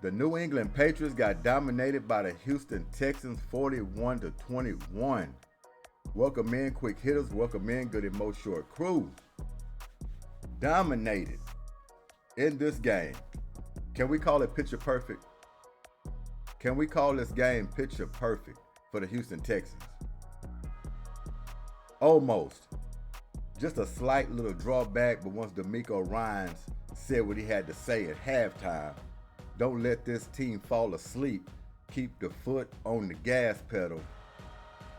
The New England Patriots got dominated by the Houston Texans 41-21. Welcome in, quick hitters. Welcome in, Goodymo short crew. Dominated in this game. Can we call it picture perfect? Can we call this game picture perfect for the Houston Texans? Almost. Just a slight little drawback, but once D'Amico Ryans said what he had to say at halftime, don't let this team fall asleep. Keep the foot on the gas pedal,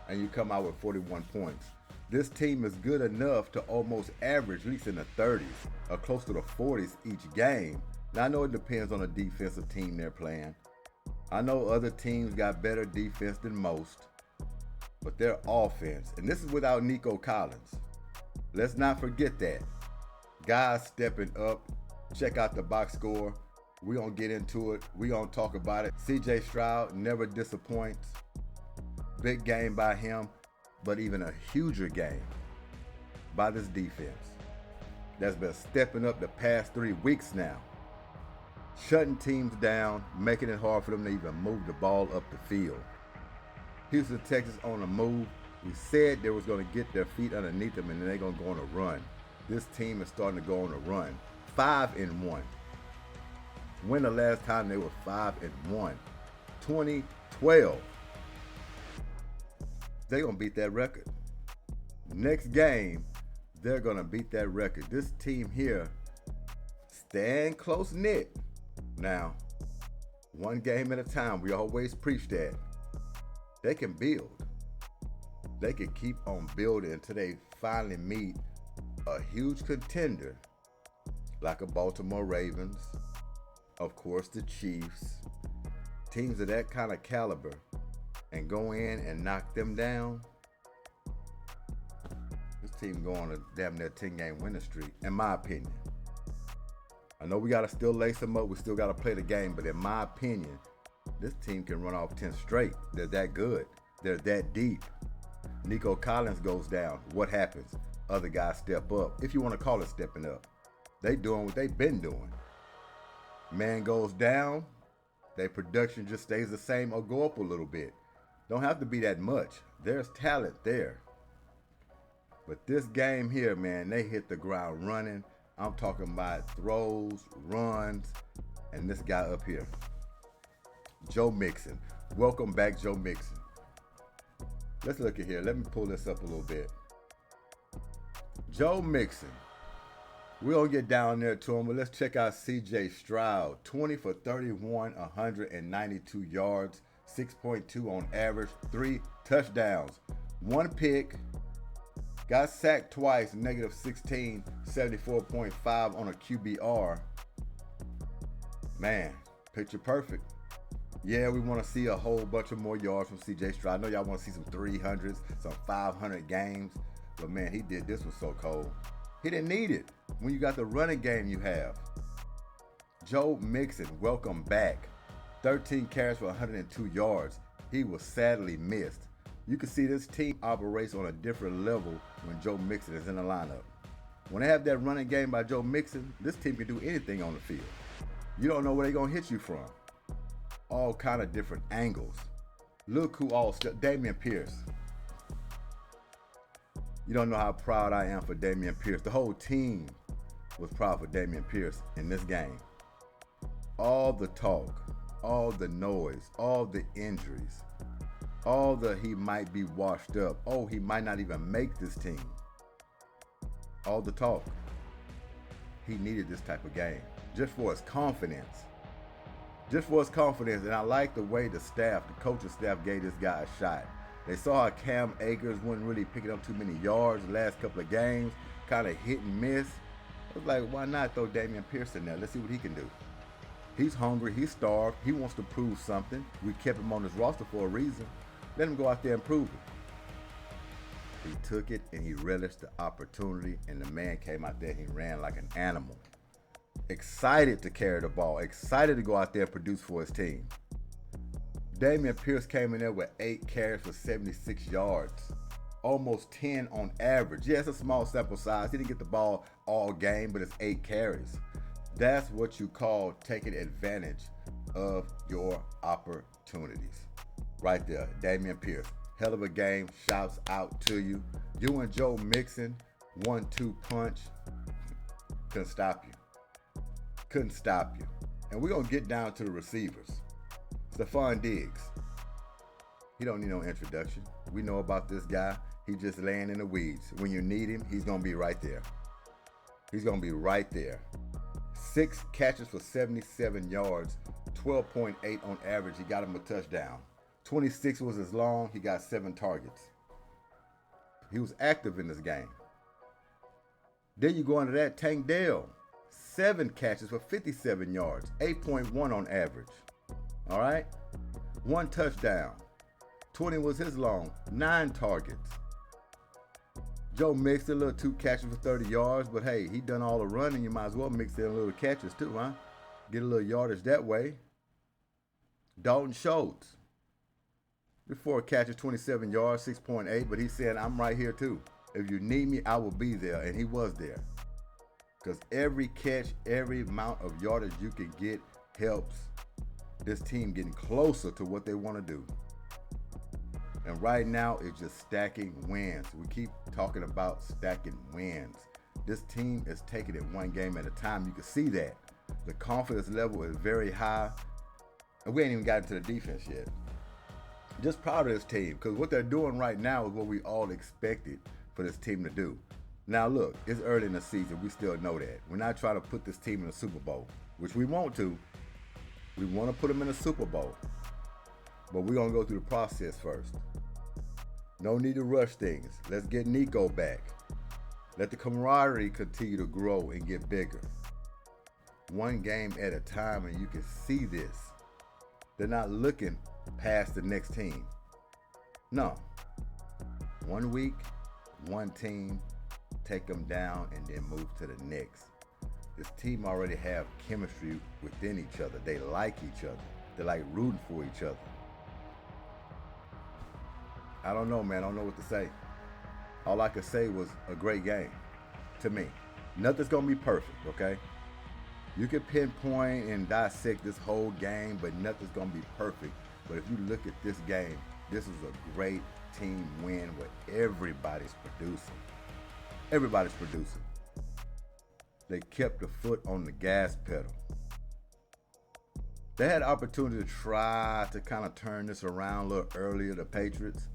and you come out with 41 points. This team is good enough to almost average at least in the 30s or close to the 40s each game. Now, I know it depends on the defensive team they're playing. I know other teams got better defense than most, but their offense, and this is without Nico Collins. Let's not forget that. Guys stepping up. Check out the box score. We're going to get into it. We're going to talk about it. C.J. Stroud never disappoints. Big game by him, but even a huger game by this defense that's been stepping up the past 3 weeks now. Shutting teams down, making it hard for them to even move the ball up the field. Houston, Texas on the move. We said they was going to get their feet underneath them and then they're going to go on a run. This team is starting to go on a run. 5-1. When the last time they were 5-1? 2012. They're going to beat that record. Next game, they're going to beat that record. This team here, stand close knit. Now, one game at a time. We always preach that. They can build. They can keep on building until they finally meet a huge contender like a Baltimore Ravens, of course the Chiefs, teams of that kind of caliber, and go in and knock them down. This team going on a damn near 10-game winning streak, in my opinion. I know we got to still lace them up. We still got to play the game, but in my opinion, this team can run off 10 straight. They're that good. They're that deep. Nico Collins goes down. What happens? Other guys step up. If you want to call it stepping up. They doing what they've been doing. Man goes down. Their production just stays the same or go up a little bit. Don't have to be that much. There's talent there. But this game here, man, they hit the ground running. I'm talking about throws, runs, and this guy up here, Joe Mixon. Welcome back, Joe Mixon. Let's look at here. Let me pull this up a little bit. Joe Mixon. We're going to get down there to him, but let's check out C.J. Stroud. 20 for 31, 192 yards, 6.2 on average, 3 touchdowns, 1 pick. Got sacked twice, negative 16, 74.5 on a QBR. Man, picture perfect. Yeah, we want to see a whole bunch of more yards from C.J. Stroud. I know y'all want to see some 300s, some 500 games. But man, he did this one so cold. He didn't need it when you got the running game you have. Joe Mixon, welcome back. 13 carries for 102 yards. He was sadly missed. You can see this team operates on a different level when Joe Mixon is in the lineup. When they have that running game by Joe Mixon, this team can do anything on the field. You don't know where they're going to hit you from. All kind of different angles. Look who all Dameon Pierce. You don't know how proud I am for Dameon Pierce. The whole team was proud for Dameon Pierce in this game. All the talk, all the noise, all the injuries, all the he might be washed up. Oh, he might not even make this team. All the talk. He needed this type of game just for his confidence. Just for his confidence, and I like the way the coaching staff gave this guy a shot. They saw how Cam Akers wasn't really picking up too many yards the last couple of games, kind of hit and miss. I was like, why not throw Dameon Pierce in there? Let's see what he can do. He's hungry, he's starved, he wants to prove something. We kept him on this roster for a reason. Let him go out there and prove it. He took it and he relished the opportunity, and the man came out there and he ran like an animal. Excited to carry the ball, excited to go out there and produce for his team. Dameon Pierce came in there with 8 carries for 76 yards, almost 10 on average. Yeah, it's a small sample size. He didn't get the ball all game, but it's 8 carries. That's what you call taking advantage of your opportunities. Right there, Dameon Pierce. Hell of a game. Shouts out to you. You and Joe Mixon, 1-2 punch. Couldn't stop you. Couldn't stop you. And we're going to get down to the receivers. Stephon Diggs. He don't need no introduction. We know about this guy. He's just laying in the weeds. When you need him, he's going to be right there. He's going to be right there. 6 catches for 77 yards, 12.8 on average. He got him a touchdown. 26 was his long. He got 7 targets. He was active in this game. Then you go into that, Tank Dell. 7 catches for 57 yards, 8.1 on average. All right? 1 touchdown. 20 was his long, 9 targets. Joe Mixon, a little 2 catches for 30 yards, but hey, he done all the running. You might as well mix in a little catches too, huh? Get a little yardage that way. Dalton Schultz, 4 catches, 27 yards, 6.8, but he said, I'm right here too. If you need me, I will be there, and he was there. Because every catch, every amount of yardage you can get helps this team getting closer to what they want to do. And right now, it's just stacking wins. We keep talking about stacking wins. This team is taking it one game at a time. You can see that. The confidence level is very high. And we ain't even gotten to the defense yet. Just proud of this team, because what they're doing right now is what we all expected for this team to do. Now look, it's early in the season. We still know that. We're not trying to put this team in the Super Bowl, which we want to. We want to put them in the Super Bowl. But we're going to go through the process first. No need to rush things. Let's get Nico back. Let the camaraderie continue to grow and get bigger. One game at a time, and you can see this. They're not looking past the next team. No. 1 week, one team, take them down, and then move to the next. This team already have chemistry within each other. They like each other. They like rooting for each other. I don't know, man. I don't know what to say. All I could say was a great game to me. Nothing's going to be perfect, okay? You can pinpoint and dissect this whole game, but nothing's going to be perfect. But if you look at this game, this is a great team win where everybody's producing. Everybody's producing. They kept the foot on the gas pedal. They had opportunity to try to kind of turn this around a little earlier, the Patriots.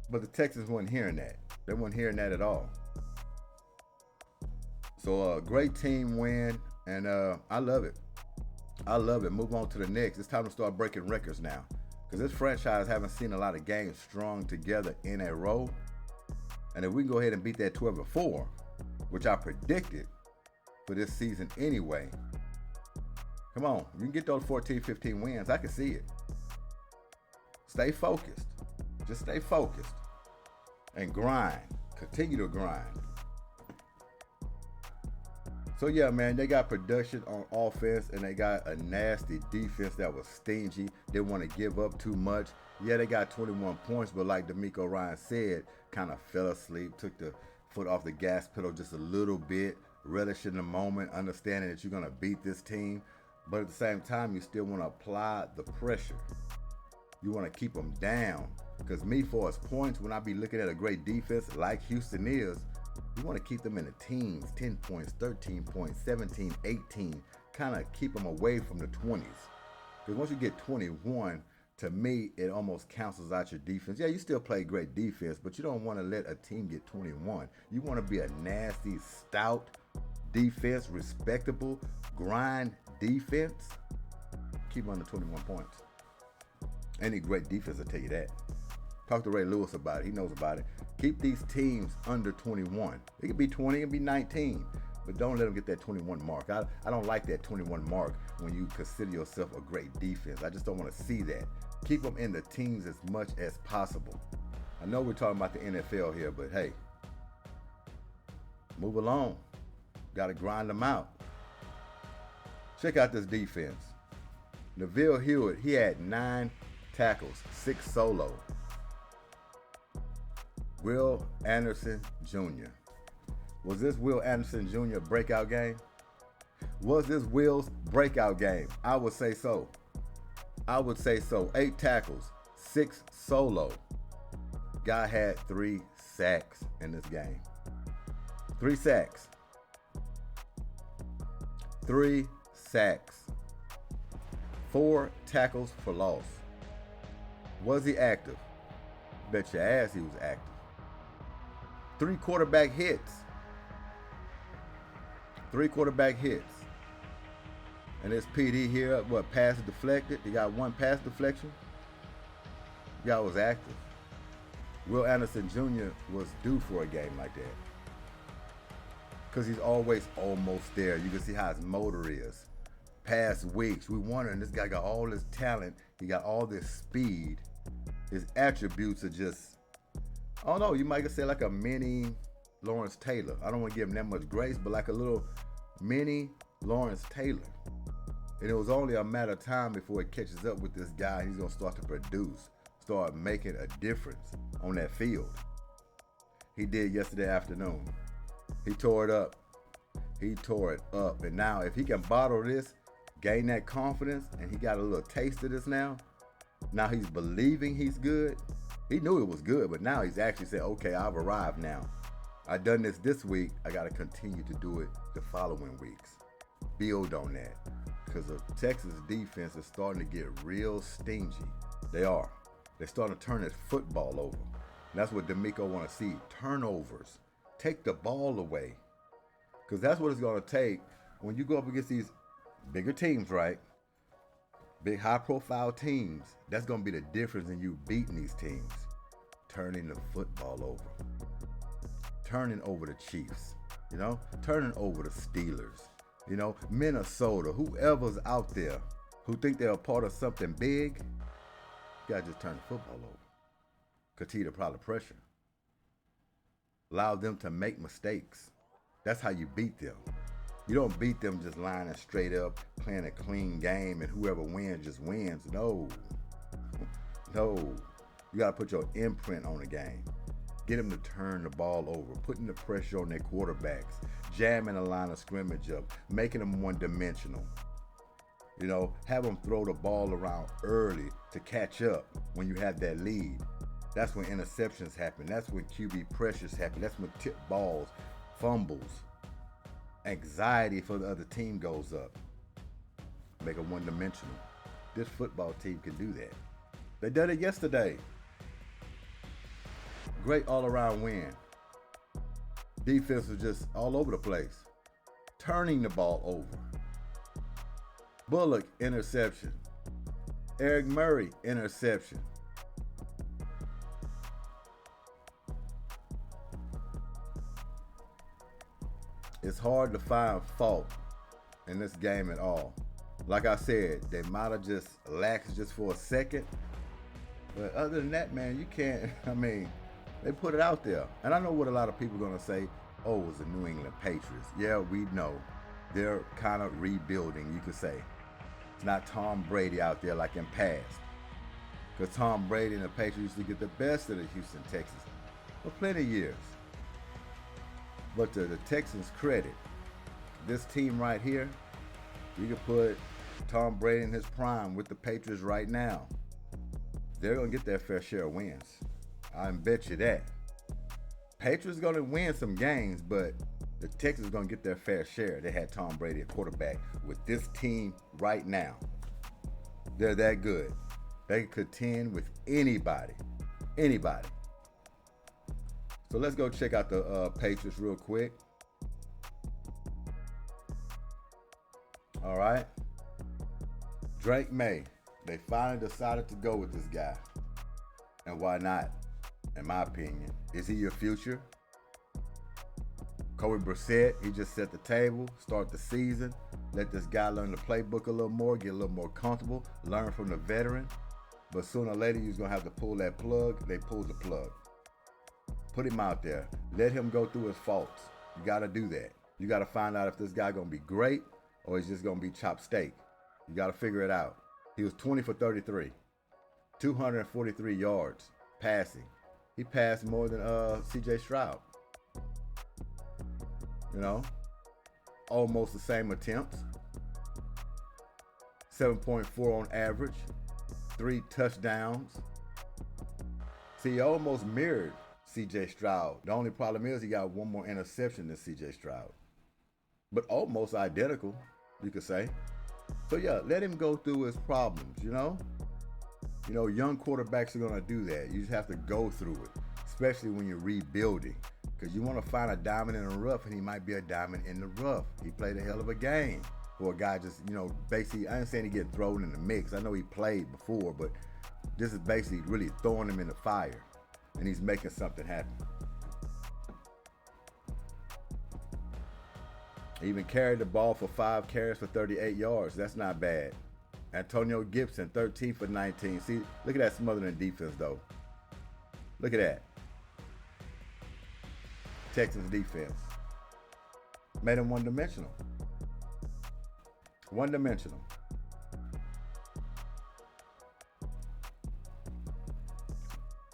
But the Texans weren't hearing that. They weren't hearing that at all. So a great team win, and I love it. I love it. Move on to the next. It's time to start breaking records now. Because this franchise haven't seen a lot of games strung together in a row. And if we can go ahead and beat that 12-4, which I predicted for this season anyway, come on. You can get those 14, 15 wins. I can see it. Stay focused. Just stay focused. And grind. Continue to grind. So yeah, man, they got production on offense, and they got a nasty defense that was stingy. Didn't want to give up too much. Yeah, they got 21 points, but like D'Amico Ryan said, kind of fell asleep, took the foot off the gas pedal just a little bit, relish in the moment, understanding that you're going to beat this team. But at the same time, you still want to apply the pressure. You want to keep them down. Because me, for as points, when I be looking at a great defense like Houston is, you want to keep them in the teens, 10 points, 13 points, 17, 18, kind of keep them away from the 20s. Because once you get 21, to me, it almost cancels out your defense. Yeah, you still play great defense, but you don't want to let a team get 21. You want to be a nasty, stout defense, respectable, grind defense. Keep them under 21 points. Any great defense will tell you that. Talk to Ray Lewis about it. He knows about it. Keep these teams under 21. It could be 20, it could be 19, but don't let them get that 21 mark. I don't like that 21 mark when you consider yourself a great defense. I just don't want to see that. Keep them in the teens as much as possible. I know we're talking about the NFL here, but hey, move along. Got to grind them out. Check out this defense. Neville Hewitt, he had 9 tackles, 6 solo. Will Anderson Jr. Was this Will Anderson Jr. breakout game? Was this Will's breakout game? I would say so. I would say so. 8 tackles, 6 solo. Guy had 3 sacks in this game. 3 sacks. 3 sacks. 4 tackles for loss. Was he active? Bet your ass he was active. 3 quarterback hits. 3 quarterback hits. And this PD here, what, pass deflected? He got 1 pass deflection. Guy was active. Will Anderson Jr. was due for a game like that. Because he's always almost there. You can see how his motor is. Past weeks, we wondering, this guy got all this talent. He got all this speed. His attributes are just, I don't know, you might say like a mini Lawrence Taylor. I don't want to give him that much grace, but like a little mini Lawrence Taylor. And it was only a matter of time before it catches up with this guy and he's going to start to produce, start making a difference on that field. He did yesterday afternoon. He tore it up. He tore it up. And now if he can bottle this, gain that confidence, and he got a little taste of this now, now he's believing he's good. He knew it was good, but now he's actually said, okay, I've arrived now. I've done this week. I got to continue to do it the following weeks. Build on that. Because the Texas defense is starting to get real stingy. They are. They're starting to turn this football over. And that's what D'Amico want to see. Turnovers. Take the ball away. Because that's what it's going to take when you go up against these bigger teams, right? Big high-profile teams. That's going to be the difference in you beating these teams. Turning the football over. Turning over the Chiefs. You know? Turning over the Steelers. You know? Minnesota. Whoever's out there who think they're a part of something big, you got to just turn the football over. Continue to apply the pressure. Allow them to make mistakes. That's how you beat them. You don't beat them just lining straight up, playing a clean game, and whoever wins just wins. No. No. You got to put your imprint on the game. Get them to turn the ball over, putting the pressure on their quarterbacks, jamming the line of scrimmage up, making them one-dimensional. You know, have them throw the ball around early to catch up when you have that lead. That's when interceptions happen. That's when QB pressures happen. That's when tip balls, fumbles, anxiety for the other team goes up. Make it one-dimensional. This football team can do that. They did it yesterday. Great all-around win. Defense was just all over the place. Turning the ball over. Bullock, interception. Eric Murray, interception. It's hard to find fault in this game at all. Like I said, they might have just laxed just for a second. But other than that, man, you can't, I mean, they put it out there. And I know what a lot of people are going to say, oh, it was the New England Patriots. Yeah, we know. They're kind of rebuilding, you could say. It's not Tom Brady out there like in past. Because Tom Brady and the Patriots used to get the best of the Houston Texans for plenty of years. But to the Texans' credit, this team right here, you can put Tom Brady in his prime with the Patriots right now. They're going to get their fair share of wins. I bet you that. Patriots going to win some games, but the Texans going to get their fair share. They had Tom Brady at quarterback. With this team right now, they're that good. They can contend with anybody. Anybody. So let's go check out the Patriots real quick. All right. Drake May. They finally decided to go with this guy. And why not? In my opinion. Is he your future? Kobe Brissett, he just set the table, start the season. Let this guy learn the playbook a little more, get a little more comfortable, learn from the veteran. But sooner or later, he's going to have to pull that plug. They pulled the plug. Put him out there. Let him go through his faults. You got to do that. You got to find out if this guy going to be great or he's just going to be chopped steak. You got to figure it out. He was 20 for 33, 243 yards passing. He passed more than C.J. Stroud. You know, almost the same attempts. 7.4 on average. 3 touchdowns. See, he almost mirrored C.J. Stroud. The only problem is he got one more interception than C.J. Stroud. But almost identical, you could say. So yeah, let him go through his problems, you know? You know, young quarterbacks are going to do that. You just have to go through it, especially when you're rebuilding. Because you want to find a diamond in the rough, and he might be a diamond in the rough. He played a hell of a game for a guy just, you know, basically, I ain't saying he getting thrown in the mix. I know he played before, but this is basically really throwing him in the fire, and he's making something happen. He even carried the ball for 5 carries for 38 yards. That's not bad. Antonio Gibson, 13 for 19. See, look at that smothering defense, though. Look at that. Texans defense. Made him one-dimensional. One-dimensional.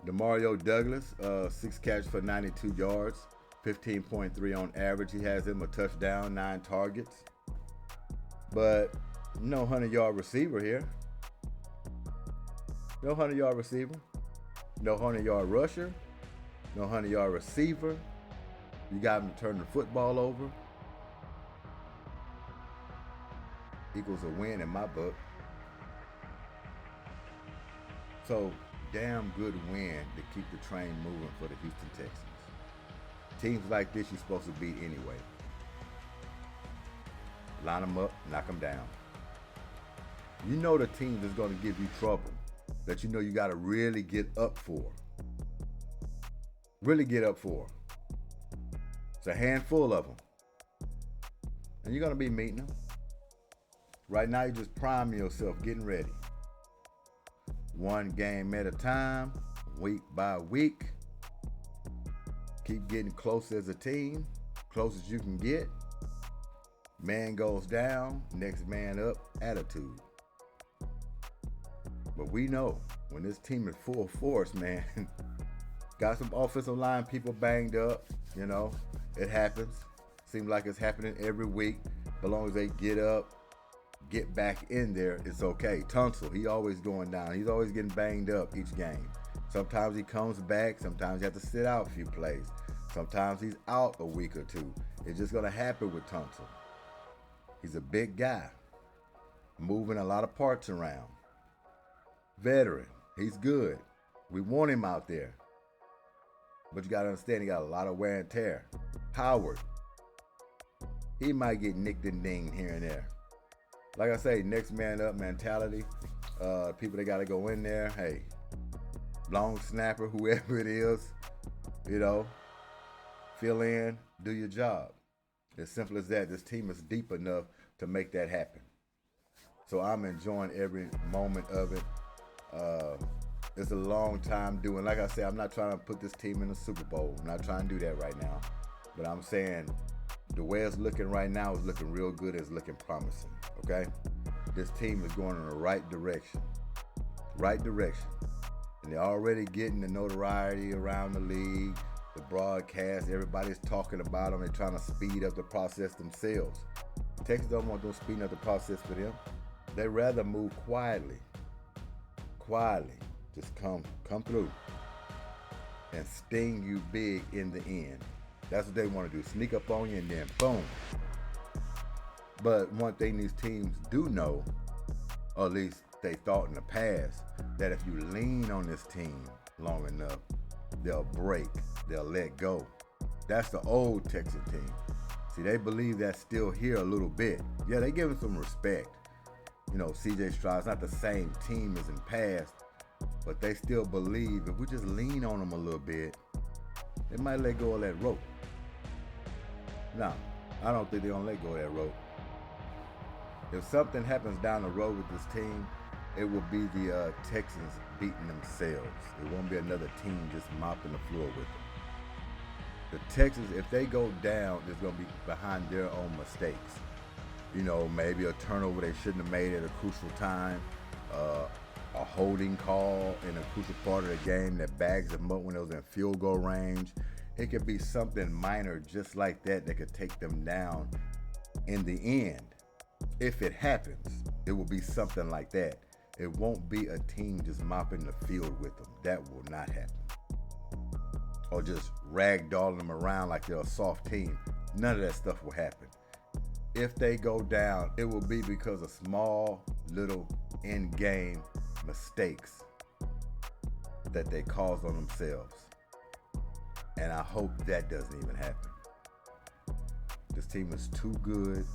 Demario Douglas, 6 catches for 92 yards, 15.3 on average. He has him a touchdown, 9 targets. But no 100-yard receiver here. No 100-yard receiver. No 100-yard rusher. No 100-yard receiver. You got him to turn the football over. Equals a win in my book. So, damn good win to keep the train moving for the Houston Texans. Teams like this you're supposed to beat anyway. Line them up, knock them down. You know the team that's going to give you trouble, that you know you got to really get up for. Really get up for. It's a handful of them. And you're going to be meeting them. Right now, you just prime yourself, getting ready. One game at a time, week by week. Keep getting close as a team, close as you can get. Man goes down, next man up attitude. But we know when this team is full force, man, got some offensive line people banged up, you know, it happens. Seems like it's happening every week. As long as they get up, get back in there, it's okay. Tunsil, he always going down. He's always getting banged up each game. Sometimes he comes back. Sometimes you have to sit out a few plays. Sometimes he's out a week or two. It's just going to happen with Tunsil. He's a big guy, moving a lot of parts around. Veteran, he's good. We want him out there. But you got to understand, he got a lot of wear and tear. Howard, he might get nicked and dinged here and there. Like I say, next man up mentality. People that got to go in there, hey, long snapper, whoever it is, you know, fill in, do your job. As simple as that. This team is deep enough to make that happen. So I'm enjoying every moment of it. It's a long time doing. Like I said, I'm not trying to put this team in the Super Bowl. I'm not trying to do that right now. But I'm saying the way it's looking right now is looking real good. It's looking promising, okay? This team is going in the right direction. Right direction. And they're already getting the notoriety around the league, the broadcast. Everybody's talking about them. They're trying to speed up the process themselves. Texans don't want them speeding up the process for them. They rather move quietly. Quietly. Just come through and sting you big in the end. That's what they want to do. Sneak up on you and then boom. But one thing these teams do know, or at least they thought in the past, that if you lean on this team long enough, they'll break, they'll let go. That's the old Texan team. See, they believe that's still here a little bit. Yeah, they give him some respect. You know, C.J. Stroud's not the same team as in past, but they still believe if we just lean on them a little bit, they might let go of that rope. No, I don't think they're going to let go of that rope. If something happens down the road with this team, it will be the Texans beating themselves. It won't be another team just mopping the floor with them. The Texans, if they go down, it's going to be behind their own mistakes. You know, maybe a turnover they shouldn't have made at a crucial time, a holding call in a crucial part of the game that bags them up when it was in field goal range. It could be something minor just like that that could take them down in the end. If it happens, it will be something like that. It won't be a team just mopping the field with them. That will not happen. Or just ragdolling them around like they're a soft team. None of that stuff will happen. If they go down, it will be because of small, little in-game mistakes that they cause on themselves. And I hope that doesn't even happen. This team is too good,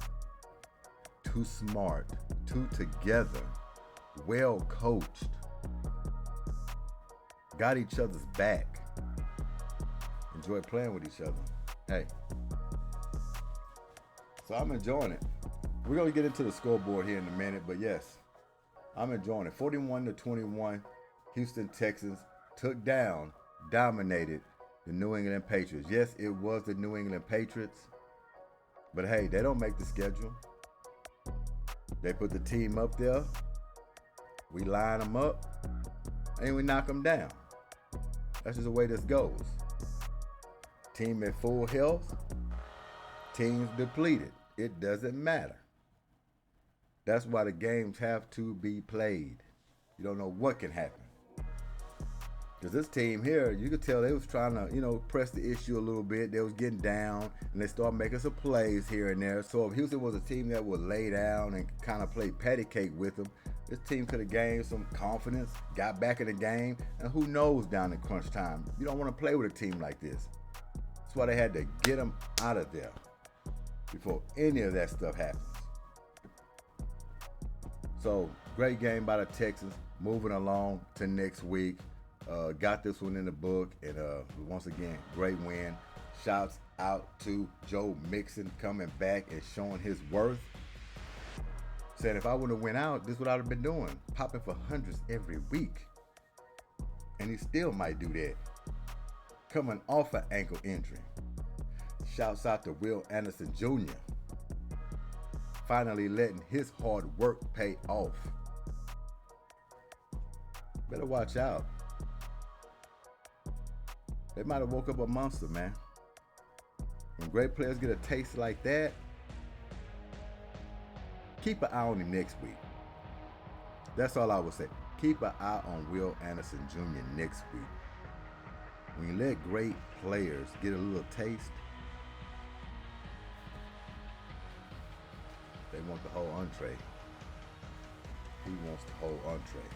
too smart, too together, well coached, got each other's back, enjoy playing with each other. Hey. So I'm enjoying it. We're going to get into the scoreboard here in a minute, but yes, I'm enjoying it. 41-21, Houston Texans dominated the New England Patriots. Yes, it was the New England Patriots, but hey, they don't make the schedule. They put the team up there, we line them up, and we knock them down. That's just the way this goes. Team at full health, teams depleted. It doesn't matter. That's why the games have to be played. You don't know what can happen. Because this team here, you could tell they was trying to, press the issue a little bit. They was getting down, and they started making some plays here and there. So if Houston was a team that would lay down and kind of play patty cake with them, this team could have gained some confidence, got back in the game, and who knows down in crunch time. You don't want to play with a team like this. That's why they had to get them out of there before any of that stuff happens. So, great game by the Texans. Moving along to next week. Got this one in the book, and once again, great win. Shouts out to Joe Mixon coming back and showing his worth. Said if I would have went out, this is what I'd have been doing. Popping for hundreds every week. And he still might do that. Coming off an ankle injury. Shouts out to Will Anderson Jr. Finally letting his hard work pay off. Better watch out. They might have woke up a monster, man. When great players get a taste like that, keep an eye on him next week. That's all I would say. Keep an eye on Will Anderson Jr. next week. When you let great players get a little taste, they want the whole entree. He wants the whole entree.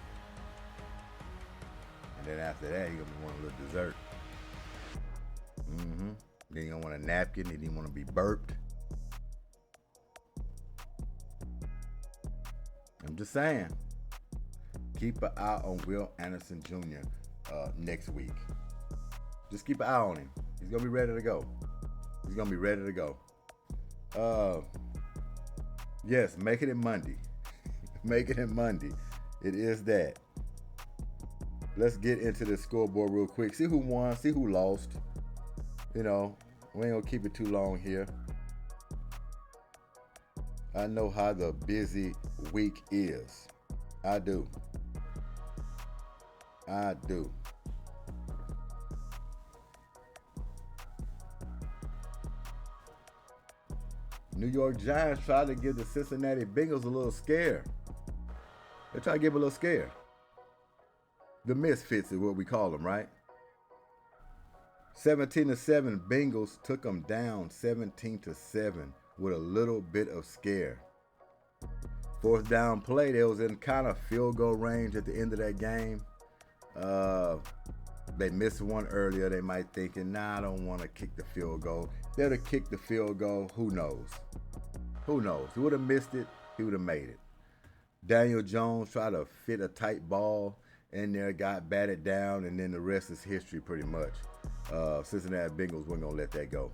And then after that, he's going to want a little dessert. Then you're going to want a napkin. Then you want to be burped. I'm just saying. Keep an eye on Will Anderson Jr. Next week. Just keep an eye on him. He's going to be ready to go. He's going to be ready to go. Yes, making it Monday. Making it Monday. It is that. Let's get into the scoreboard real quick. See who won, see who lost. We ain't gonna keep it too long here. I know how the busy week is. I do. New York Giants tried to give the Cincinnati Bengals a little scare. They tried to give a little scare. The misfits is what we call them, right? 17-7, Bengals took them down 17-7 with a little bit of scare. Fourth down play, they was in kind of field goal range at the end of that game. They missed one earlier. They might thinking, I don't want to kick the field goal. They'd have kicked the field goal. Who knows? Who knows? He would have missed it. He would have made it. Daniel Jones tried to fit a tight ball in there, got batted down, and then the rest is history pretty much. Cincinnati Bengals weren't going to let that go.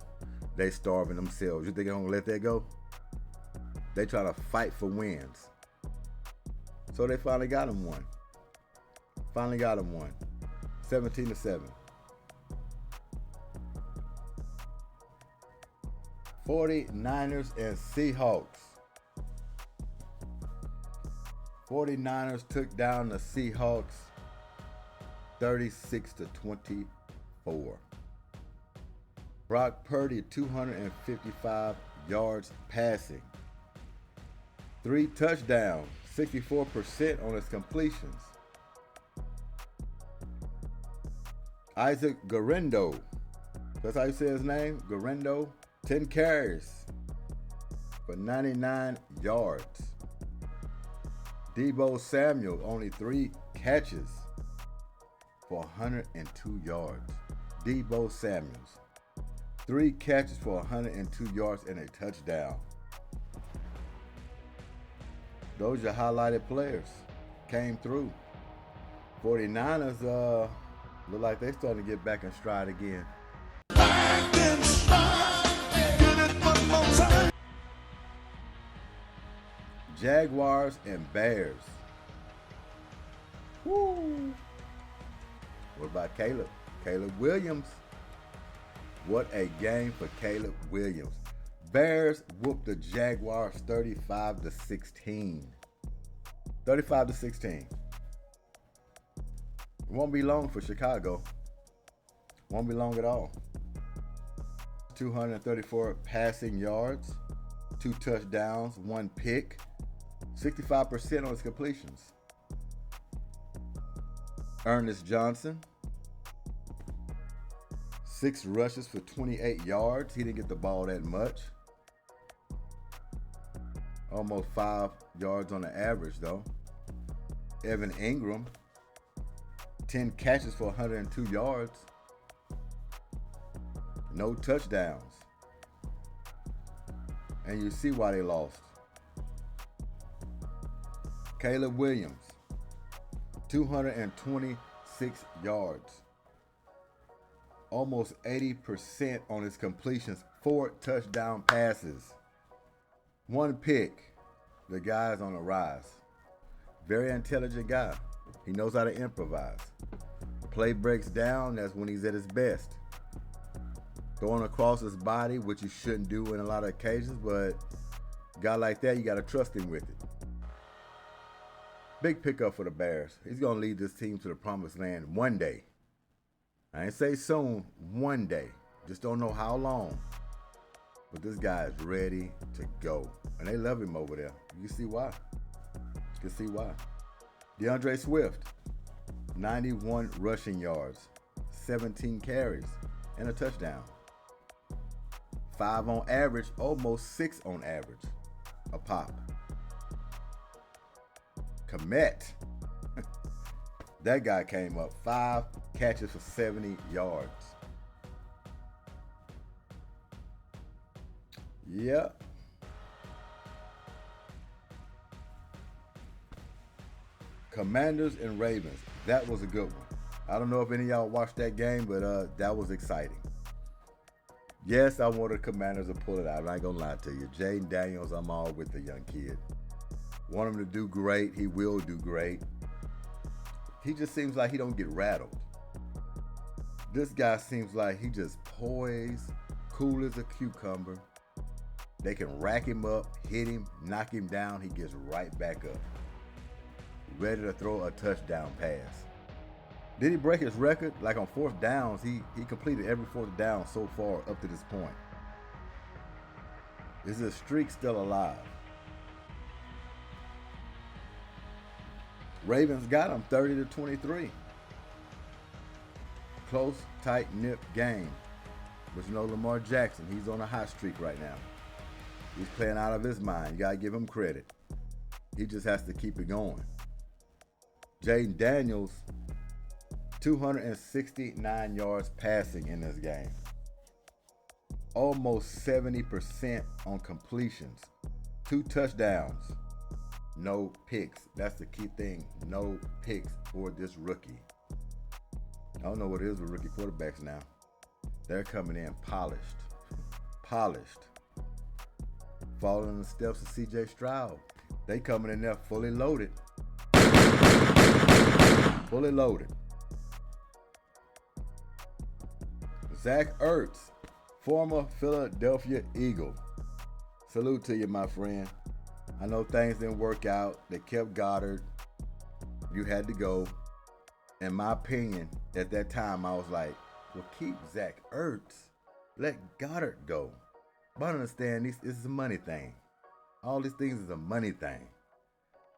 They starving themselves. You think they're going to let that go? They trying to fight for wins. So they finally got him one. 17-7. 49ers and Seahawks. 49ers took down the Seahawks 36-24. Brock Purdy, 255 yards passing. 3 touchdowns, 64% on his completions. Isaac Guerendo, that's how you say his name, Guerendo. 10 carries for 99 yards. Deebo Samuel, only 3 catches for 102 yards. Deebo Samuels, 3 catches for 102 yards and a touchdown. Those are your highlighted players. Came through. 49ers look like they're starting to get back in stride again. Jaguars and Bears. Woo. What about Caleb? Caleb Williams. What a game for Caleb Williams. Bears whooped the Jaguars 35-16. 35-16. It won't be long for Chicago. Won't be long at all. 234 passing yards, 2 touchdowns, 1 pick, 65% on his completions. Ernest Johnson, 6 rushes for 28 yards. He didn't get the ball that much. Almost 5 yards on the average, though. Evan Ingram, 10 catches for 102 yards. No touchdowns. And you see why they lost. Caleb Williams, 226 yards. Almost 80% on his completions, 4 touchdown passes. 1 pick. The guy's on the rise. Very intelligent guy. He knows how to improvise. Play breaks down, that's when he's at his best. Throwing across his body, which you shouldn't do in a lot of occasions, but a guy like that, you got to trust him with it. Big pickup for the Bears. He's going to lead this team to the promised land one day. I ain't say soon, one day. Just don't know how long. But this guy is ready to go. And they love him over there. You can see why. You can see why. DeAndre Swift, 91 rushing yards, 17 carries, and a touchdown. 5 on average, almost 6 on average. A pop. Komet. That guy came up. 5 catches for 70 yards. Yep. Commanders and Ravens. That was a good one. I don't know if any of y'all watched that game, but that was exciting. Yes, I want the Commanders to pull it out. I ain't gonna lie to you. Jaden Daniels, I'm all with the young kid. Want him to do great. He will do great. He just seems like he don't get rattled. This guy seems like he just poised, cool as a cucumber. They can rack him up, hit him, knock him down. He gets right back up. Ready to throw a touchdown pass. Did he break his record? Like on 4th downs, he completed every 4th down so far up to this point. Is the streak still alive? Ravens got him 30-23. Close, tight-knit game. But you know Lamar Jackson, he's on a hot streak right now. He's playing out of his mind. You got to give him credit. He just has to keep it going. Jaden Daniels, 269 yards passing in this game. Almost 70% on completions. 2 touchdowns. No picks. That's the key thing. No picks for this rookie. I don't know what it is with rookie quarterbacks now. They're coming in polished. Polished. Following in the steps of C.J. Stroud. They coming in there fully loaded. Fully loaded. Zach Ertz, former Philadelphia Eagle. Salute to you, my friend. I know things didn't work out. They kept Goddard. You had to go. In my opinion, at that time, I was like, well, keep Zach Ertz. Let Goddard go. But I understand this is a money thing. All these things is a money thing.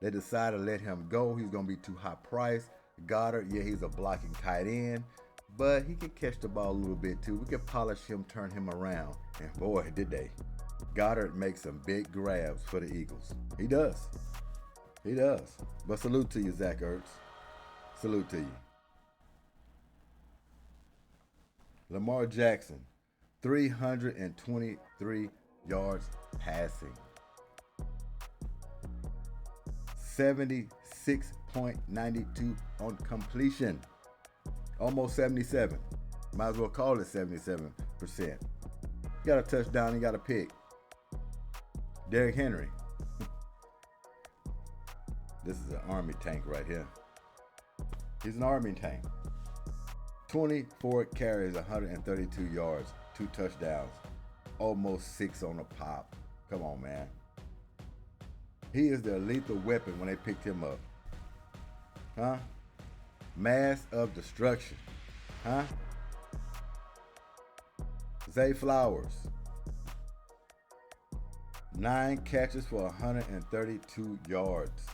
They decided to let him go. He's going to be too high priced. Goddard, yeah, he's a blocking tight end, but he can catch the ball a little bit too. We can polish him, turn him around. And boy, did they. Goddard makes some big grabs for the Eagles. He does. He does. But salute to you, Zach Ertz. Salute to you. Lamar Jackson, 323 yards passing. 76.92 on completion. Almost 77. Might as well call it 77%. Got a touchdown, he got a pick. Derrick Henry. This is an Army tank right here. He's an Army tank. 24 carries, 132 yards, 2 touchdowns, almost 6 on a pop. Come on, man. He is the lethal weapon when they picked him up. Huh? Mass of destruction. Huh? Zay Flowers. 9 catches for 132 yards.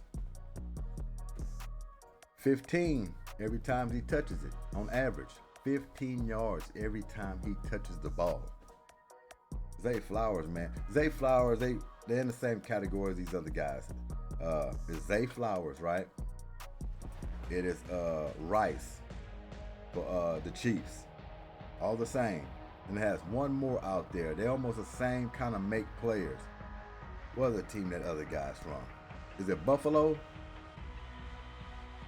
15 every time he touches it, on average. 15 yards every time he touches the ball. Zay Flowers, man. Zay Flowers, they're in the same category as these other guys. It's Zay Flowers, right? It is Rice for the Chiefs. All the same. And it has one more out there. They're almost the same kind of make players. What other team that other guy's from? Is it Buffalo?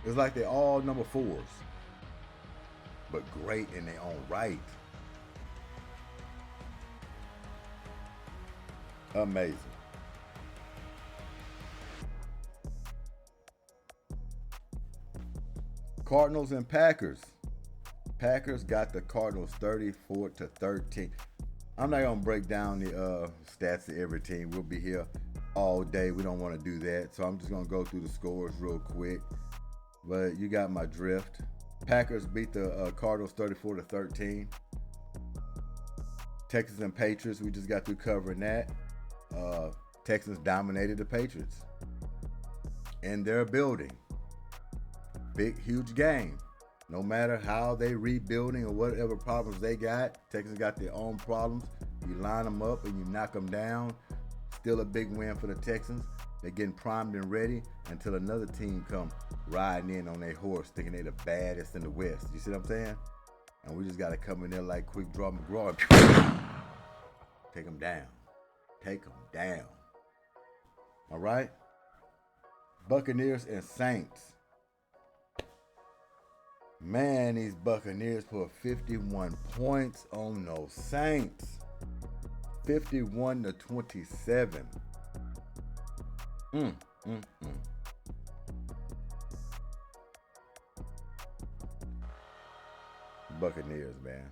It's like they're all number 4s. But great in their own right. Amazing. Cardinals and Packers. Packers got the Cardinals 34-13. I'm not going to break down the stats of every team. We'll be here all day. We don't want to do that. So I'm just going to go through the scores real quick. But you got my drift. Packers beat the Cardinals 34-13. Texans and Patriots, we just got through covering that. Texans dominated the Patriots in their building. Big, huge game. No matter how they rebuilding or whatever problems they got, Texans got their own problems. You line them up and you knock them down. Still a big win for the Texans. They're getting primed and ready until another team come riding in on their horse thinking they're the baddest in the West. You see what I'm saying? And we just got to come in there like Quick Draw McGraw and take them down. Take them down. All right? Buccaneers and Saints. Man, these Buccaneers put 51 points on those Saints. 51-27. Buccaneers, man.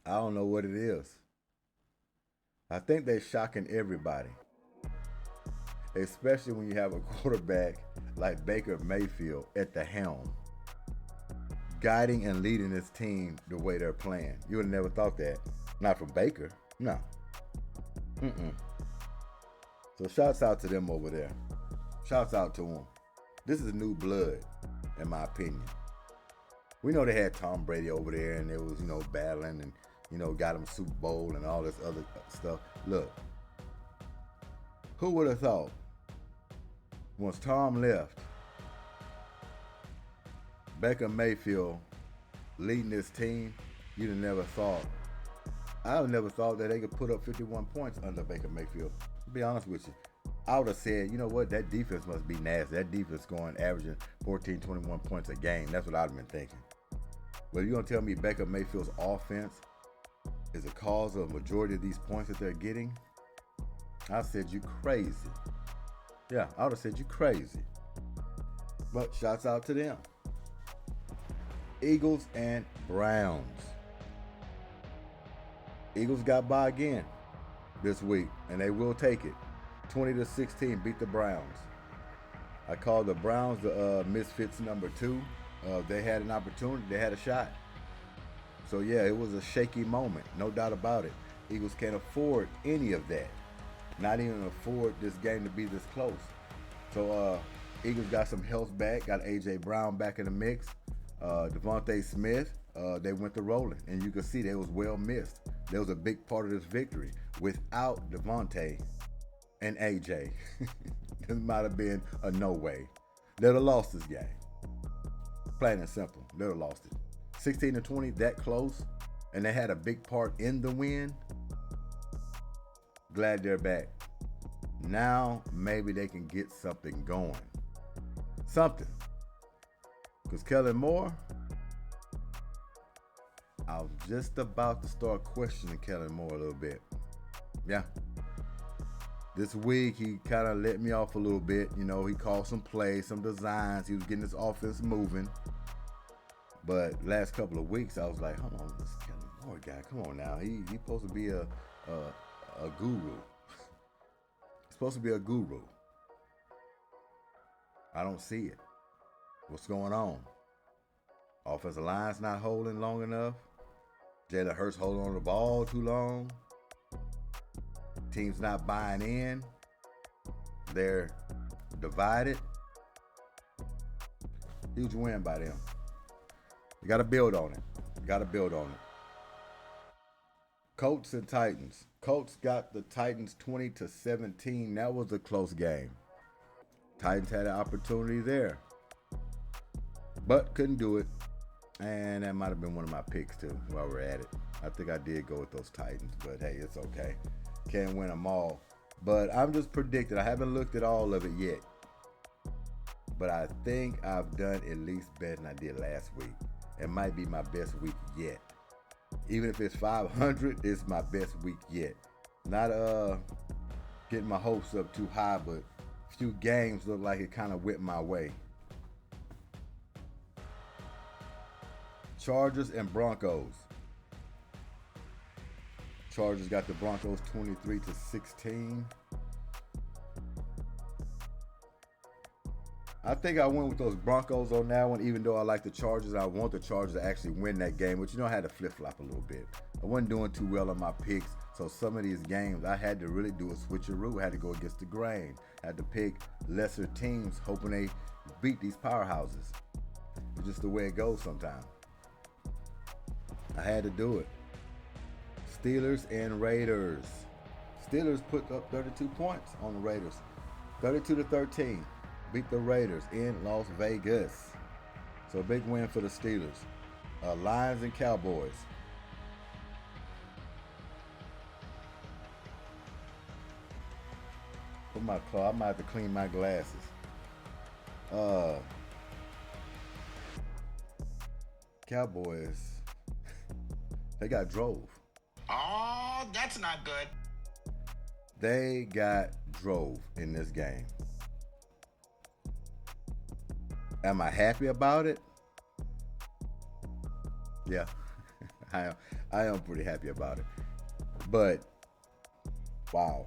I don't know what it is. I think they're shocking everybody. Especially when you have a quarterback like Baker Mayfield at the helm, guiding and leading this team the way they're playing. You would have never thought that. Not from Baker. No. So shouts out to them over there. Shouts out to them. This is new blood, in my opinion. We know they had Tom Brady over there and it was, battling and, got him Super Bowl and all this other stuff. Look, who would have thought once Tom left, Baker Mayfield leading this team, you'd have never thought. I would never thought that they could put up 51 points under Baker Mayfield. To be honest with you, I would have said, you know what, that defense must be nasty. That defense averaging 14, 21 points a game. That's what I'd have been thinking. But you're going to tell me Baker Mayfield's offense is the cause of the majority of these points that they're getting? I said, you crazy. Yeah, I would have said, you crazy. But shouts out to them. Eagles and Browns. Eagles got by again this week, and they will take it. 20-16, beat the Browns. I call the Browns the misfits number 2. They had an opportunity. They had a shot. So, yeah, it was a shaky moment. No doubt about it. Eagles can't afford any of that. Not even afford this game to be this close. So Eagles got some health back, got A.J. Brown back in the mix. Devontae Smith, they went to rolling, and you can see they was well missed. There was a big part of this victory. Without Devontae and A.J., this might have been a no way. They'd have lost this game. Plain and simple, they'd have lost it. 16-20, that close, and they had a big part in the win. Glad they're back. Now maybe they can get something going. Something. Because Kellen Moore, I was just about to start questioning Kellen Moore a little bit. Yeah. This week, he kind of let me off a little bit. You know, he called some plays, some designs. He was getting his offense moving. But last couple of weeks, I was like, hold on, this Kellen Moore guy, come on now. He's supposed to be a guru. He's supposed to be a guru. I don't see it. What's going on? Offensive line's not holding long enough. Jalen Hurts holding on to the ball too long. Team's not buying in. They're divided. Huge win by them. You got to build on it. Colts and Titans. Colts got the Titans 20-17. That was a close game. Titans had an opportunity there, but couldn't do it. And that might have been one of my picks too while we're at it. I think I did go with those Titans, but hey, it's okay. Can't win them all. But I'm just predicting. I haven't looked at all of it yet. But I think I've done at least better than I did last week. It might be my best week yet. Even if it's 500, it's my best week yet. Not getting my hopes up too high, but a few games look like it kind of went my way. Chargers and Broncos. Chargers got the Broncos 23-16. I think I went with those Broncos on that one, even though I like the Chargers. I want the Chargers to actually win that game, but you know I had to flip-flop a little bit. I wasn't doing too well on my picks, so some of these games I had to really do a switcheroo. I had to go against the grain. I had to pick lesser teams, hoping they beat these powerhouses. It's just the way it goes sometimes. I had to do it. Steelers and Raiders. Steelers put up 32 points on the Raiders. 32-13. Beat the Raiders in Las Vegas. So a big win for the Steelers. Lions and Cowboys. Put my claw. I might have to clean my glasses. Cowboys. They got drove. Oh, that's not good. They got drove in this game. Am I happy about it? Yeah, I am pretty happy about it. But, wow.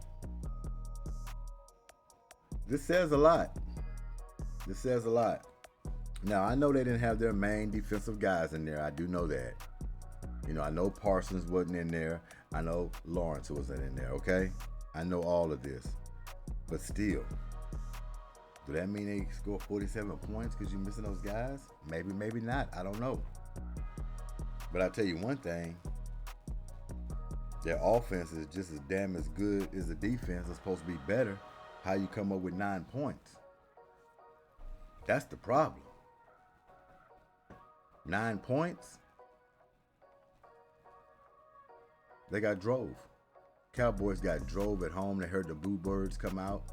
This says a lot. Now, I know they didn't have their main defensive guys in there. I do know that. You know, I know Parsons wasn't in there. I know Lawrence wasn't in there, okay? I know all of this. But still, do that mean they score 47 points because you're missing those guys? Maybe, maybe not. I don't know. But I'll tell you one thing. Their offense is just as damn as good as the defense. It's supposed to be better. How you come up with 9 points? That's the problem. 9 points? They got drove. Cowboys got drove at home. They heard the Boo Birds come out.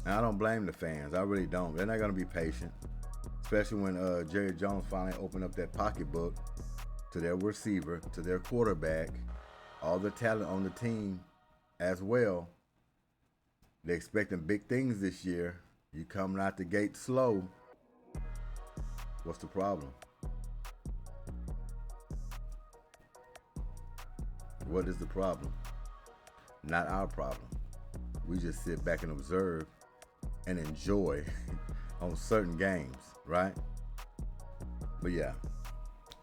And I don't blame the fans. I really don't. They're not going to be patient. Especially when Jerry Jones finally opened up that pocketbook to their receiver, to their quarterback, all the talent on the team as well. They're expecting big things this year. You coming out the gate slow. What's the problem? What is the problem? Not our problem. We just sit back and observe and enjoy on certain games, right? But yeah,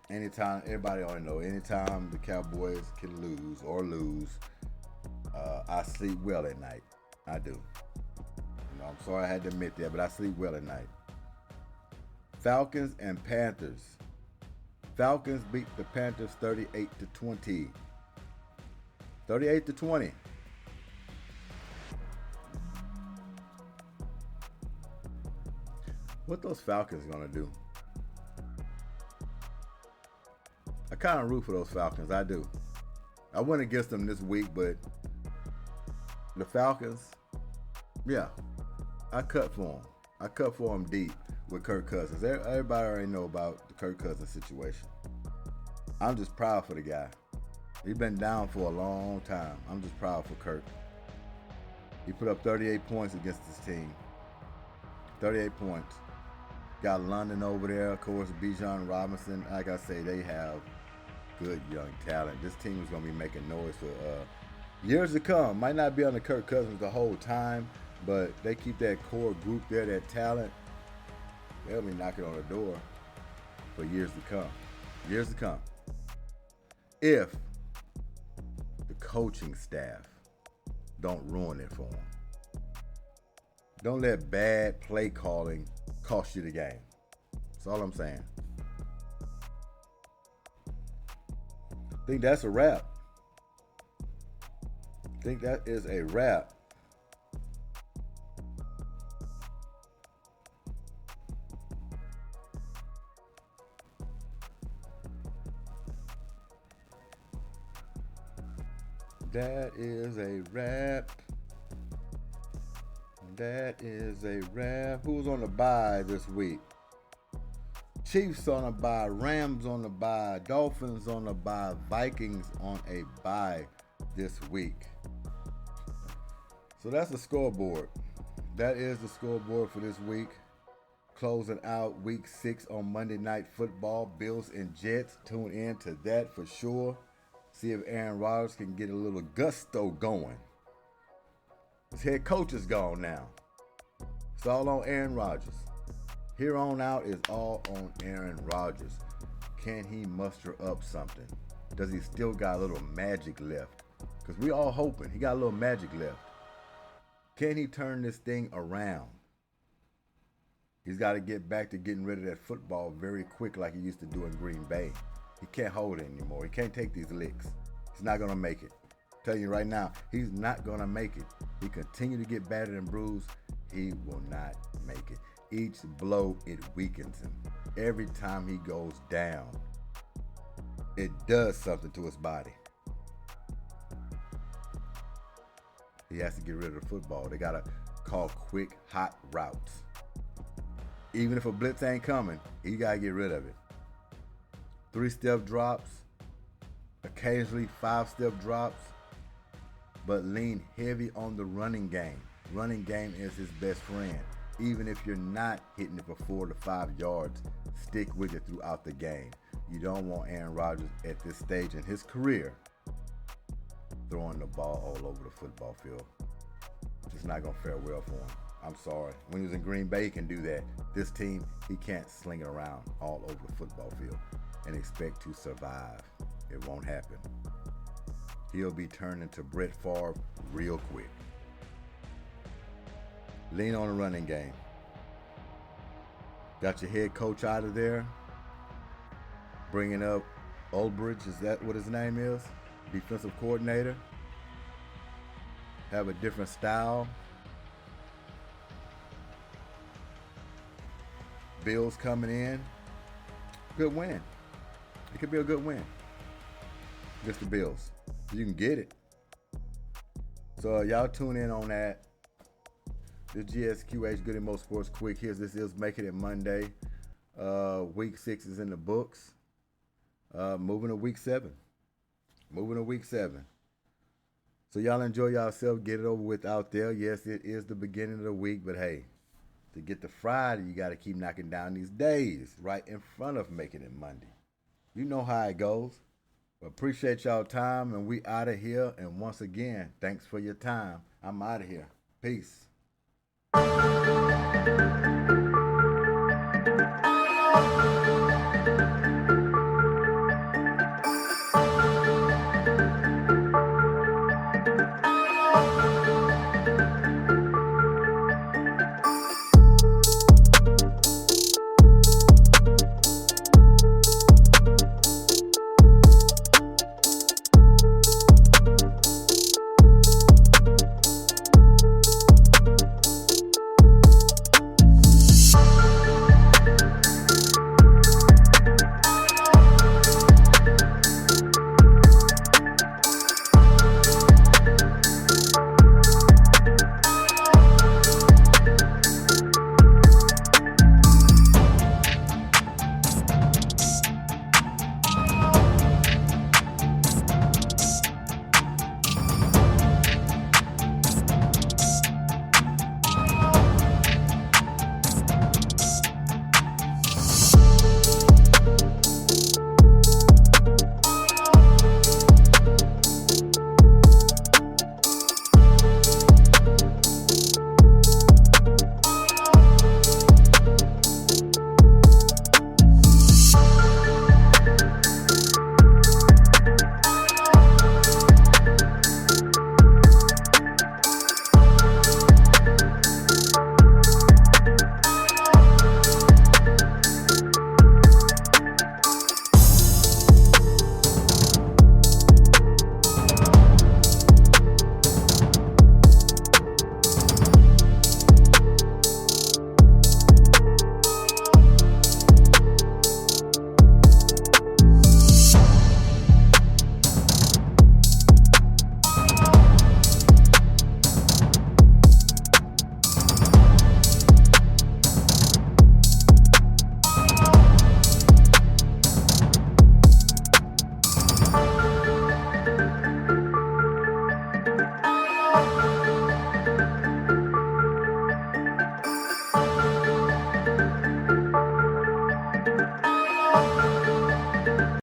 anytime, everybody already know, anytime the Cowboys can lose, I sleep well at night. I do. You know, I'm sorry I had to admit that, but I sleep well at night. Falcons and Panthers. Falcons beat the Panthers 38-20. 38-20. What those Falcons gonna do? I kind of root for those Falcons. I do. I went against them this week, but the Falcons, yeah, I cut for them. I cut for them deep with Kirk Cousins. Everybody already know about the Kirk Cousins situation. I'm just proud for the guy. He's been down for a long time. I'm just proud for Kirk. He put up 38 points against his team. 38 points. Got London over there, of course, Bijan Robinson. Like I say, they have good young talent. This team is going to be making noise for years to come. Might not be under Kirk Cousins the whole time, but they keep that core group there, that talent. They'll be knocking on the door for years to come. Years to come. If the coaching staff don't ruin it for them. Don't let bad play calling cost you the game. That's all I'm saying. I think that's a wrap. I think that is a wrap. That is a wrap. That is a wrap. Who's on the bye this week? Chiefs on a bye, Rams on the bye, Dolphins on the bye, Vikings on a bye this week. So that's the scoreboard. That is the scoreboard for this week. Closing out week 6 on Monday Night Football. Bills and Jets. Tune in to that for sure. See if Aaron Rodgers can get a little gusto going. His head coach is gone now. It's all on Aaron Rodgers. Here on out is all on Aaron Rodgers. Can he muster up something? Does he still got a little magic left? Because we all hoping he got a little magic left. Can he turn this thing around? He's got to get back to getting rid of that football very quick like he used to do in Green Bay. He can't hold it anymore. He can't take these licks. He's not going to make it. I'm telling you right now, he's not going to make it. He continue to get battered and bruised. He will not make it. Each blow, it weakens him. Every time he goes down, it does something to his body. He has to get rid of the football. They got to call quick, hot routes. Even if a blitz ain't coming, he got to get rid of it. 3-step drops, occasionally 5-step drops, but lean heavy on the running game. Running game is his best friend. Even if you're not hitting it for 4 to 5 yards, stick with it throughout the game. You don't want Aaron Rodgers at this stage in his career throwing the ball all over the football field. It's not going to fare well for him. I'm sorry. When he was in Green Bay, he can do that. This team, he can't sling it around all over the football field and expect to survive. It won't happen. He'll be turned into Brett Favre real quick. Lean on the running game. Got your head coach out of there. Bringing up Ulbrich, is that what his name is? Defensive coordinator. Have a different style. Bills coming in. Good win. It could be a good win against the Bills. You can get it. So y'all tune in on that. The GSQH Goodymo Sports Quick Hits. This is Making It Monday. Week 6 is in the books. Moving to week 7. So y'all enjoy yourself. Get it over with out there. Yes, it is the beginning of the week, but hey, to get to Friday, you got to keep knocking down these days right in front of Making It Monday. You know how it goes. Appreciate y'all time, and we out of here. And once again, thanks for your time. I'm out of here. Peace.